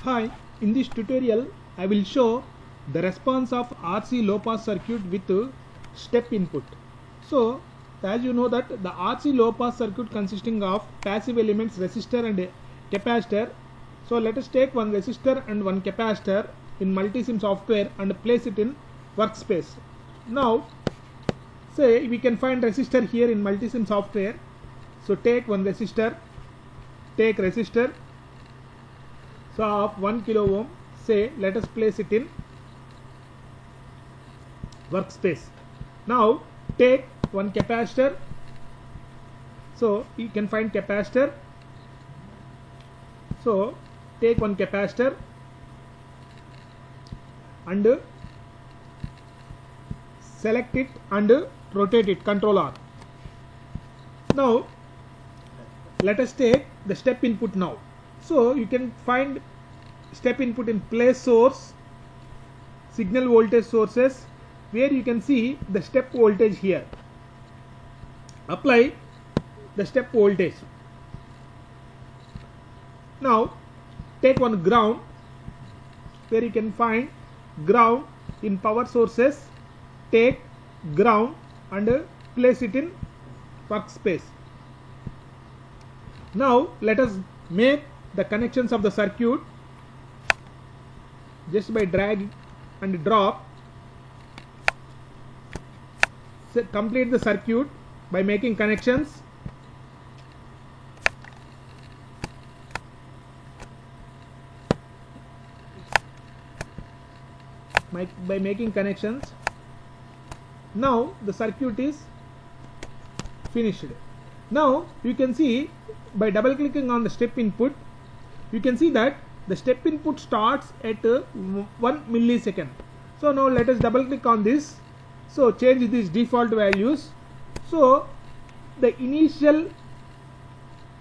Hi, in this tutorial I will show the response of RC low pass circuit with step input. So as you know that the RC low pass circuit consisting of passive elements resistor and capacitor. So let us take one resistor and one capacitor in Multisim software and place it in workspace. Now say we can find resistor here in Multisim software. So take one resistor, take resistor so of 1 kilo ohm, say let us place it in workspace. Now take one capacitor, so you can find capacitor, so take one capacitor and select it and rotate it, Ctrl R. Now let us take the step input now. So you can find step input in place source, signal voltage sources, where you can see the step voltage here. Apply the step voltage. Now take one ground, where you can find ground in power sources. Take ground and place it in workspace. Now let us make the connections of the circuit just by drag and drop. So complete the circuit by making connections. By making connections. Now the circuit is finished. Now you can see by double clicking on the step input, you can see that the step input starts at 1 millisecond. So now let us double click on this. So change these default values. So the initial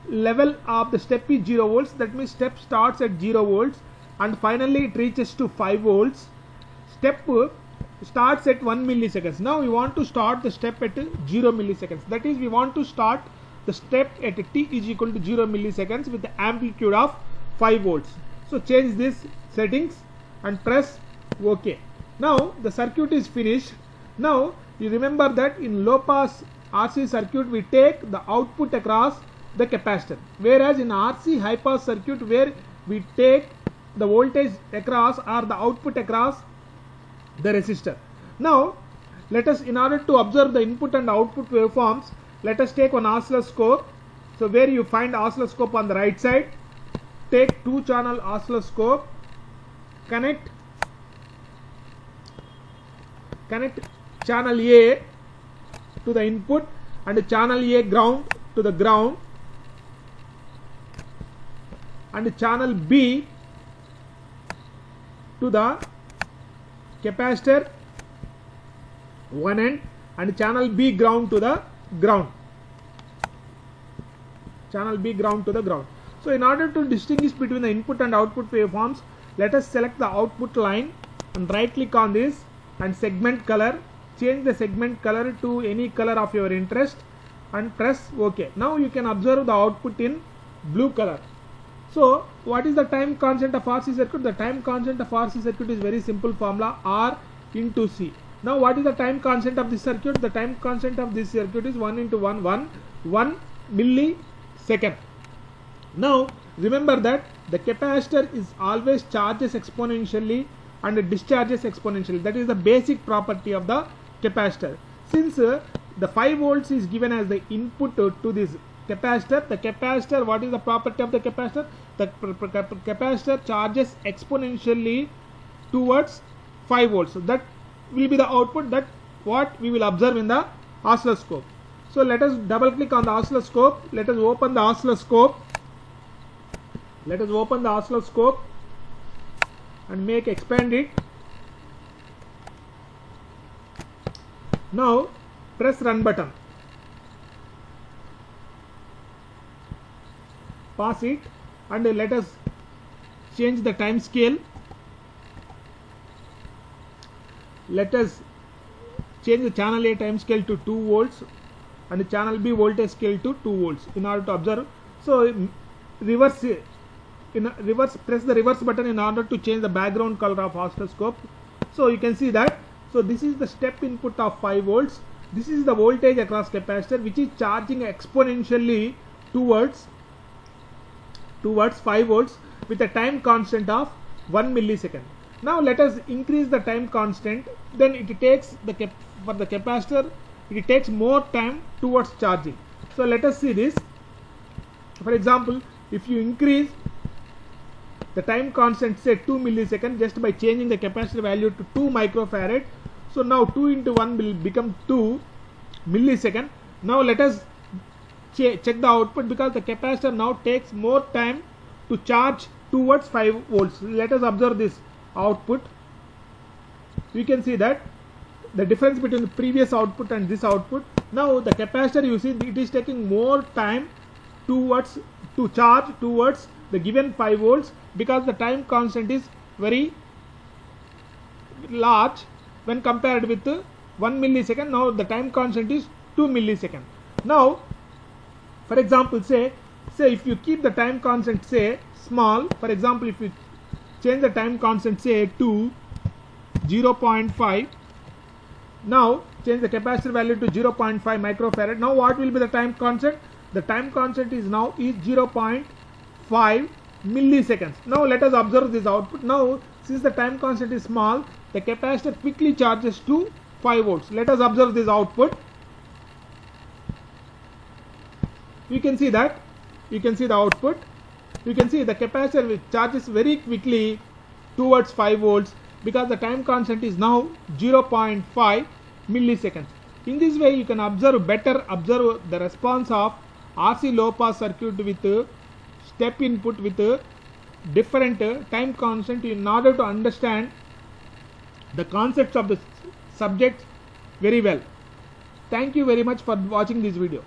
level of the step is 0 volts. That means step starts at 0 volts and finally it reaches to 5 volts. Step starts at 1 milliseconds. Now we want to start the step at 0 milliseconds. That is, we want to start the step at t is equal to 0 milliseconds with the amplitude of 5 volts. So change these settings and press OK. Now the circuit is finished. Now you remember that in low pass RC circuit we take the output across the capacitor, whereas in RC high pass circuit where we take the voltage across or the output across the resistor. Now let us, in order to observe the input and output waveforms, let us take one oscilloscope. So where you find oscilloscope on the right side, take 2-channel oscilloscope, connect channel A to the input and channel A ground to the ground, and channel B to the capacitor one end, and channel B ground to the ground. Channel B ground to the ground. So in order to distinguish between the input and output waveforms, let us select the output line and right click on this and segment color. Change the segment color to any color of your interest and press OK. Now you can observe the output in blue color. So what is the time constant of RC circuit? The time constant of RC circuit is very simple formula, R into C. Now what is the time constant of this circuit? The time constant of this circuit is 1 into 1 millisecond. Now remember that the capacitor is always charges exponentially and discharges exponentially. That is the basic property of the capacitor. Since the 5 volts is given as the input to this capacitor, the capacitor, what is the property of the capacitor? The capacitor charges exponentially towards 5 volts. So that will be the output, that what we will observe in the oscilloscope. So let us double click on the oscilloscope. Let us open the oscilloscope. Let us open the oscilloscope and expand it. Now press run button. Pause it and let us change the time scale. Let us change the channel A time scale to 2 volts and the channel B voltage scale to 2 volts in order to observe. So reverse press the reverse button in order to change the background color of oscilloscope. So you can see that. So this is the step input of 5 volts. This is the voltage across capacitor, which is charging exponentially towards 5 volts with a time constant of 1 millisecond. Now let us increase the time constant. Then it takes for the capacitor, it takes more time towards charging. So let us see this. For example, if you increase the time constant, say 2 milliseconds, just by changing the capacitor value to 2 microfarad. So now 2 into 1 will become 2 millisecond. Now let us check the output, because the capacitor now takes more time to charge towards 5 volts. Let us observe this output. You can see that the difference between the previous output and this output. Now the capacitor, you see, it is taking more time to charge towards the given 5 volts, because the time constant is very large when compared with 1 millisecond. Now the time constant is 2 milliseconds. Now for example, say if you keep the time constant, say small, for example, if you change the time constant, say to 0.5, now change the capacitor value to 0.5 microfarad. Now what will be the time constant? The time constant is 0.5 milliseconds. Now let us observe this output. Now since the time constant is small, the capacitor quickly charges to 5 volts. Let us observe this output. You can see that. You can see the output. You can see the capacitor charges very quickly towards 5 volts, because the time constant is now 0.5 milliseconds. In this way you can better observe the response of RC low pass circuit with step input with different time constant, in order to understand the concepts of the subject very well. Thank you very much for watching this video.